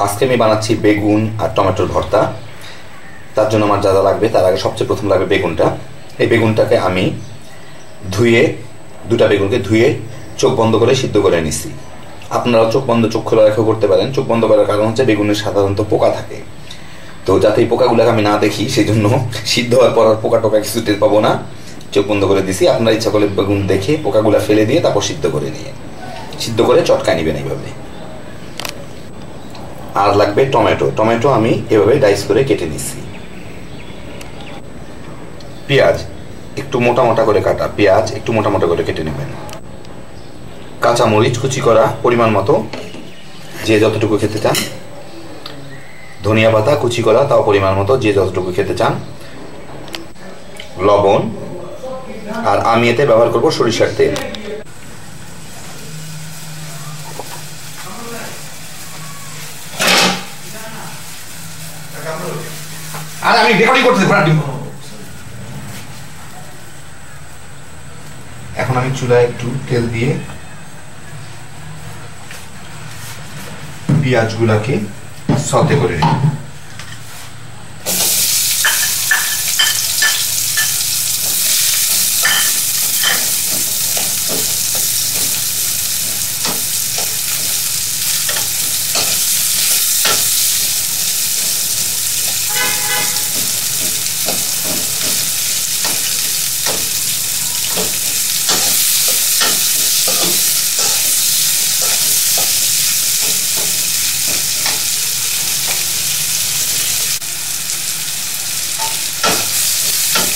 আজকে আমি বানাচ্ছি বেগুন আর টমেটোর ভর্তা। তার জন্য আমার যা যা লাগবে, তার আগে সবচেয়ে প্রথম লাগবে বেগুনটা। এই বেগুনটাকে আমি ধুয়ে, দুটা বেগুনকে ধুয়ে চোখ বন্ধ করে সিদ্ধ করে নিচ্ছি। আপনারাও চোখ বন্ধ, চোখ খোলা রেখেও করতে পারেন। চোখ বন্ধ করার কারণ হচ্ছে বেগুনের সাধারণত পোকা থাকে, তো যাতে এই পোকাগুলোকে আমি না দেখি সেই জন্য সিদ্ধ হওয়ার পর আর পোকা টোকা কিছু টের পাবো না, চোখ বন্ধ করে দিছি। আপনার ইচ্ছা করলে বেগুন দেখে পোকাগুলো ফেলে দিয়ে তারপর সিদ্ধ করে চটকায় নেবেন এইভাবে। আর লাগবে টমেটো। টমেটো আমি এভাবে ডাইস করে কেটে নিচ্ছি। পেঁয়াজ একটু মোটা মোটা করে কাটা, পেঁয়াজ একটু মোটা মোটা করে কেটে নেবেন। কাঁচামরিচ কুচি করা পরিমাণ মতো, যে যতটুকু খেতে চান। ধনিয়া পাতা কুচি করা, তাও পরিমাণ মতো, যে যতটুকু খেতে চান। লবণ, আর আমি এতে ব্যবহার করব সরিষার তেল। আর আমি রেকর্ডিং করতেছি। এখন আমি চুলায় একটু তেল দিয়ে পেঁয়াজগুলাকে সতে করে নিই।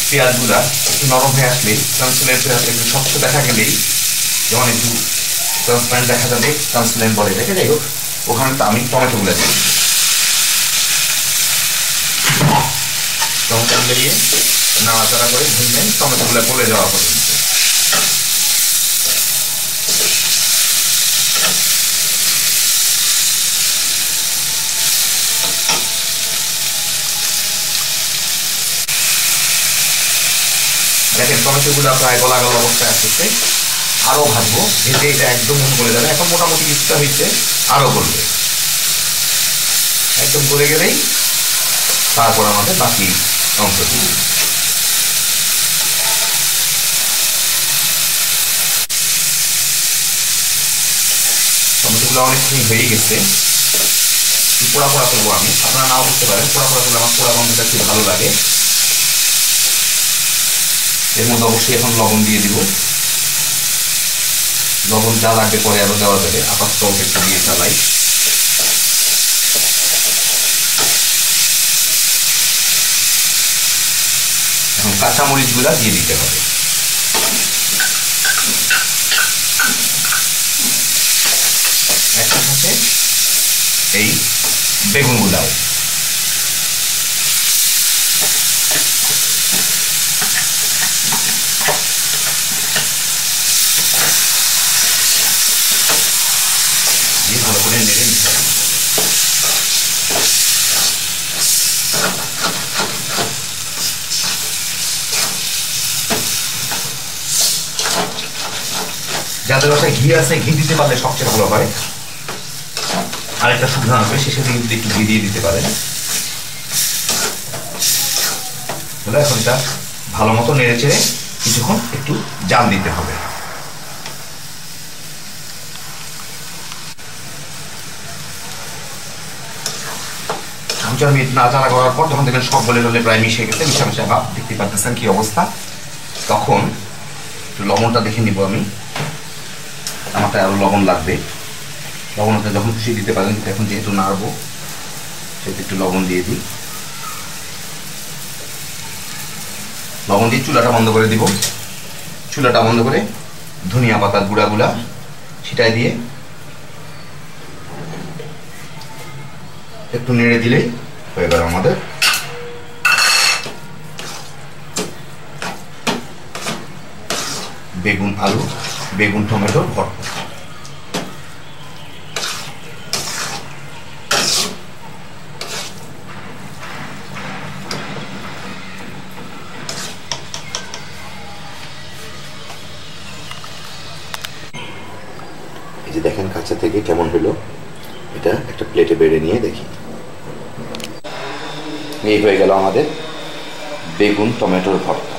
পেঁয়াজগুলা একটু নরম হয়ে আসলেই, ট্রান্সপারেন্ট হয়ে আসলে, একটু স্বচ্ছ দেখা গেলেই, যেমন একটু ট্রান্সপারেন্ট দেখা যাবে, ট্রান্সপারেন্ট বলে দেখে, যাই হোক, ওখানে তো আমি টমেটোগুলো দিই। টমেটোগুলো দিয়ে নাড়াচাড়া করে ভুনবেন টমেটোগুলো গলে যাওয়া পর্যন্ত। দেখেন টমেটোগুলো প্রায় গলা গলা অবস্থায় আসতেছে। আরও ভাজবো, ভেজে এটা একদম গলে যাবে। এখন মোটামুটি কিছুটা হয়েছে, আরও গলবে। একদম গলে গেলেই তারপর আমাদের বাকি অংশটুকু। টমেটোগুলো অনেকখানি হয়ে গেছে। পোড়া পোড়া করবো আমি, আপনারা নাও করতে পারেন। পোড়া পোড়া করলে আমার পোড়া গন্ধটা খুব ভালো লাগে। এর মধ্যে অবশ্যই এখন লবণ দিয়ে দিব। লবণ যা লাগবে পরে আরো দেওয়া যাবে, আপাতত একটু দিয়ে চালাই। এখন কাঁচামরিচগুলা দিয়ে দিতে হবে। একই সাথে এই বেগুনগুলাও। ভালো করে নেড়ে নিতে হবে। যাদের বাসায় ঘি আছে, ঘি দিতে পারলে সবচেয়ে ভালো হয়। আরেকটা সুবিধা হবে, শেষে দিয়ে একটু ঘি দিয়ে দিতে পারেন। এখন এটা ভালো মতো নেড়ে চেড়ে কিছুক্ষণ একটু জাল দিতে হবে। মিনিট নাড়াচাড়া করার পর তখন দেখবেন সব গলে টলে প্রায় মিশে গেছে, মিশামিশা ভাব। দেখতে পাচ্ছেন কি অবস্থা। তখন একটু লবণটা দেখে নিব আমি। আমারটা আরো লবণ লাগবে। লবণটা যখন খুশি দিতে পারেন, এখন যেহেতু নাড়বো সেহেতু একটু লবণ দিয়ে দিই। লবণ দিয়ে চুলাটা বন্ধ করে দিব। চুলাটা বন্ধ করে ধনিয়া পাতার গুঁড়াগুলা ছিটাই দিয়ে একটু নেড়ে দিলেই হয়ে গেল আমাদের বেগুন আলু, বেগুন টমেটোর ভর্তা। এই যে দেখেন কাঁচা থেকে কেমন হলো। এটা একটা প্লেট প্লেটে বেড়ে নিয়ে দেখি। এই হয়ে গেল আমাদের বেগুন টমেটোর ভর্তা।